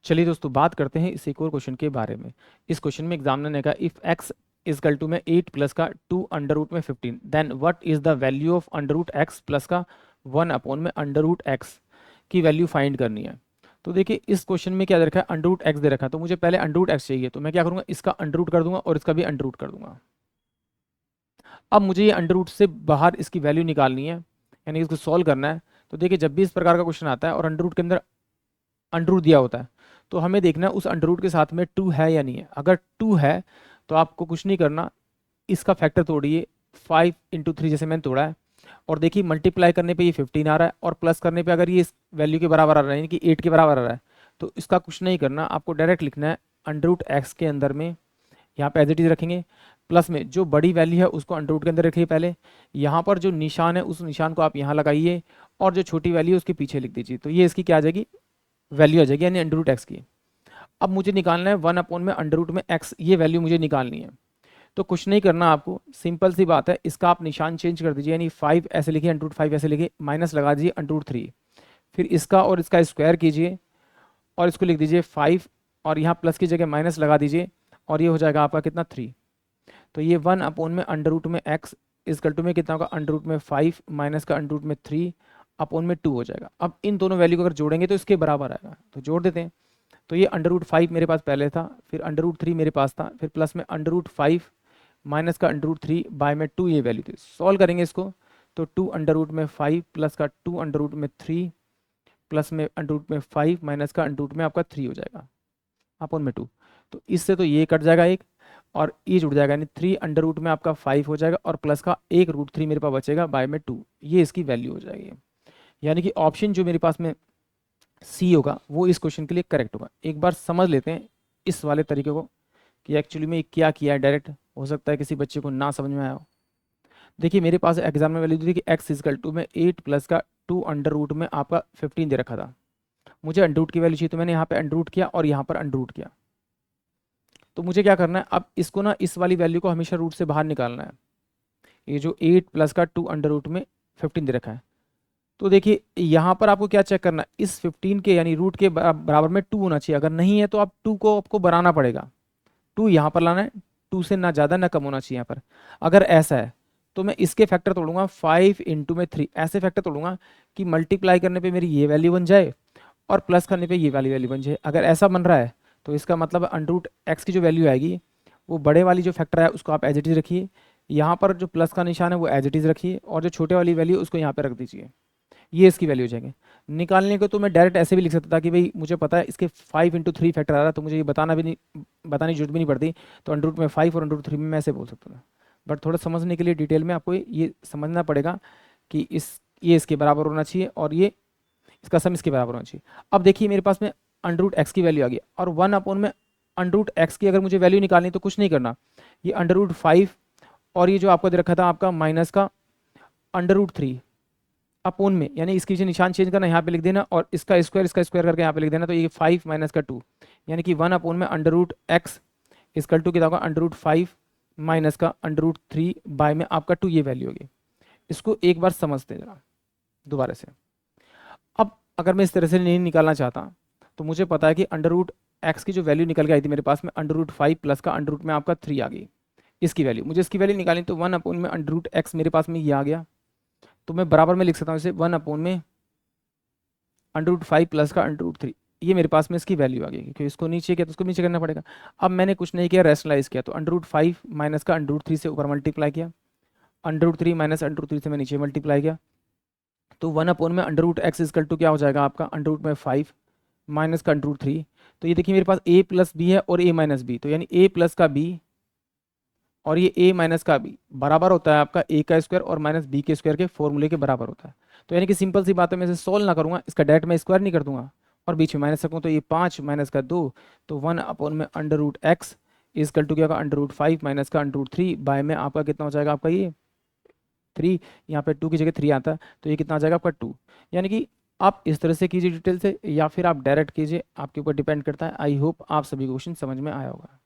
चलिए दोस्तों बात करते हैं इस एक और क्वेश्चन के बारे में। इस क्वेश्चन में एग्जामिनर ने कहा इफ x इजकल टू में 8 प्लस का 2 अंडर रूट में 15 then what is the value of under root X plus का 1 अपॉन में अंडर रूट एक्स की वैल्यू फाइंड करनी है। तो देखिए इस क्वेश्चन में क्या दे रखा है, अंडर रूट एक्स दे रखा है, तो मुझे पहले अंडर रूट एक्स चाहिए, तो मैं क्या करूंगा, इसका अंडर रूट कर दूंगा और इसका भी अंडर रूट कर दूंगा। अब मुझे ये अंडर रूट से बाहर इसकी वैल्यू निकालनी है, यानी इसको सॉल्व करना है। तो देखिए जब भी इस प्रकार का क्वेश्चन आता है और अंडर रूट के अंदर अंडर रूट दिया होता है, तो हमें देखना है उस अंडर रूट के साथ में 2 है या नहीं है। अगर 2 है तो आपको कुछ नहीं करना, इसका फैक्टर तोड़िए 5 इंटू 3 जैसे मैंने तोड़ा है, और देखिए मल्टीप्लाई करने पे ये 15 आ रहा है और प्लस करने पे अगर ये इस वैल्यू के बराबर आ रहा है यानी कि 8 के बराबर आ रहा है, तो इसका कुछ नहीं करना, आपको डायरेक्ट लिखना है अंडर रूट एक्स के अंदर में, यहाँ पे एज इट इज रखेंगे, प्लस में जो बड़ी वैल्यू है उसको अंडर रूट के अंदर रखिए पहले, यहाँ पर जो निशान है उस निशान को आप यहाँ लगाइए और जो छोटी वैल्यू है उसके पीछे लिख दीजिए, तो ये इसकी क्या आ जाएगी, वैल्यू आ जाएगी यानी अंडर रूट एक्स की। अब मुझे निकालना है 1 अपॉन में अंडर रूट में एक्स, ये वैल्यू मुझे निकालनी है। तो कुछ नहीं करना आपको, सिंपल सी बात है, इसका आप निशान चेंज कर दीजिए, यानी 5 ऐसे लिखिए, अंडर रूट 5 ऐसे लिखिए, माइनस लगा दीजिए अंडर रूट 3, फिर इसका और इसका स्क्वायर कीजिए और इसको लिख दीजिए 5 और यहाँ प्लस की जगह माइनस लगा दीजिए और ये हो जाएगा आपका कितना 3। तो ये 1 अपॉन में अंडर रूट में एक्स इजकल टू में कितना होगा, अंडर रूट में 5 माइनस का अंडर रूट में 3 अपॉन में 2 हो जाएगा। अब इन दोनों वैल्यू को अगर जोड़ेंगे तो इसके बराबर आएगा, तो जोड़ देते हैं। तो ये अंडर रूट 5 मेरे पास पहले था, फिर अंडर रूट 3 मेरे पास था, फिर प्लस में अंडर रूट 5 माइनस का अंडर रूट 3 बाय में 2, ये वैल्यू थी। सॉल्व करेंगे इसको तो 2 अंडर रूट में 5 प्लस का 2 अंडर रूट में 3 प्लस में अंडर रूट में 5 माइनस का अंडर रूट में आपका 3 हो जाएगा अपॉन में 2। तो इससे तो ये कट जाएगा एक और ये जुड़ जाएगा, यानी 3 अंडर रूट में आपका 5 हो जाएगा और प्लस का एक रूट 3 मेरे पास बचेगा बाय में 2, ये इसकी वैल्यू हो जाएगी। यानी कि ऑप्शन जो मेरे पास में सी होगा वो इस क्वेश्चन के लिए करेक्ट होगा। एक बार समझ लेते हैं इस वाले तरीके को कि एक्चुअली में क्या किया है, डायरेक्ट हो सकता है किसी बच्चे को ना समझ में आया हो। देखिए मेरे पास एग्जाम में वैल्यू दी थी कि एक्स इजकल टू में 8 प्लस का 2 अंडर रूट में आपका 15 दे रखा था, मुझे अंडर रूट की वैल्यू चाहिए, तो मैंने यहाँ पे अंडर रूट किया और यहाँ पर अंडर रूट किया। तो मुझे क्या करना है, अब इसको ना इस वाली वैल्यू को हमेशा रूट से बाहर निकालना है। ये जो 8 प्लस का 2 अंडर रूट में 15 दे रखा है, तो देखिए यहाँ पर आपको क्या चेक करना है, इस 15 के यानी रूट के बराबर में 2 होना चाहिए, अगर नहीं है तो आप 2 को आपको बढ़ाना पड़ेगा, 2 यहाँ पर लाना है, 2 से ना ज़्यादा ना कम होना चाहिए यहाँ पर। अगर ऐसा है तो मैं इसके फैक्टर तोड़ूंगा 5 इंटू में 3, ऐसे फैक्टर तोड़ूंगा कि मल्टीप्लाई करने पे मेरी ये वैल्यू बन जाए और प्लस करने पे ये वाली वैल्यू बन जाए। अगर ऐसा बन रहा है तो इसका मतलब अंडर रूट एक्स की जो वैल्यू आएगी वो बड़े वाली जो फैक्टर है उसको आप एज इट इज रखिए, यहाँ पर जो प्लस का निशान है वो एज इट इज रखिए और जो छोटे वाली वैल्यू उसको यहाँ पे रख दीजिए, ये इसकी वैल्यू हो जाएगी। निकालने को तो मैं डायरेक्ट ऐसे भी लिख सकता था कि भाई मुझे पता है इसके 5 इंटू 3 फैक्टर आ रहा है, तो मुझे ये बताने की जरूरत भी नहीं पड़ती, तो अंडर रूट में 5 और अंडर रूट 3 में मैं ऐसे बोल सकता था। बट थोड़ा समझने के लिए डिटेल में आपको ये समझना पड़ेगा कि ये इसके बराबर होना चाहिए और ये इसका सम इसके बराबर होना चाहिए। अब देखिए मेरे पास में अंडर रूट एक्स की वैल्यू आ गई और 1 अपॉन में अंडर रूट एक्स की अगर मुझे वैल्यू निकालनी तो कुछ नहीं करना, ये अंडर रूट 5 और ये जो आपको दे रखा था आपका माइनस का अंडर रूट 3 अपोन में, यानी इसके पीछे निशान चेंज करना, यहाँ पे लिख देना और इसका स्क्वायर करके यहाँ पे लिख देना, तो ये 5 माइनस का 2 यानी कि 1 अपोन में under root X equal to कितना होगा, अंडर रूट 5 माइनस का अंडर रूट 3 बाय में आपका 2, ये वैल्यू होगी। इसको एक बार समझते जरा दोबारा से। अब अगर मैं इस तरह से नहीं निकालना चाहता तो मुझे पता है कि अंडर रूट एक्स की जो वैल्यू निकल के आई थी मेरे पास में अंडर रूट 5 प्लस का अंडर रूट में आपका 3 आ गई, इसकी वैल्यू मुझे इसकी वैल्यू निकालनी, तो 1 अपोन में अंडर रूट एक्स मेरे पास में ये आ गया, तो मैं बराबर में लिख सकता हूँ इसे 1 अपोन में अंडर रूट 5 प्लस का अंडर रूट 3, ये मेरे पास में इसकी वैल्यू आ गई, क्योंकि इसको नीचे किया तो उसको नीचे करना पड़ेगा। अब मैंने कुछ नहीं किया, रेशनलाइज किया, तो अंडर रूट 5 माइनस का अंडर रूट 3 से ऊपर मल्टीप्लाई किया, under root 3 minus under root 3 से मैं नीचे मल्टीप्लाई किया, तो 1 अपोन में under root X equal to क्या हो जाएगा आपका अंडर रूट में 5 माइनस का अंडर रूट 3। तो ये देखिए मेरे पास a प्लस बी है और a माइनस बी, तो यानी a प्लस का b और ये a माइनस का b बराबर होता है आपका a का स्क्वायर और माइनस b के स्क्वायर के फॉर्मूले के बराबर होता है। तो यानी कि सिंपल सी बात है, मैं इसे सोल्व ना करूँगा, इसका डायरेक्ट मैं स्क्वायर नहीं कर दूंगा और बीच में माइनस रखूँ, तो ये 5 माइनस का 2, तो 1 अपॉन में under root X equal to क्या होगा अंडर रूट 5 माइनस का अंडर रूट 3 बाय में आपका कितना हो जाएगा आपका ये 3, यहाँ पे 2 की जगह 3 आता है, तो ये कितना आ जाएगा आपका 2। यानी कि आप इस तरह से कीजिए डिटेल से या फिर आप डायरेक्ट कीजिए, आपके ऊपर डिपेंड करता है। आई होप आप सभी क्वेश्चन समझ में आया होगा।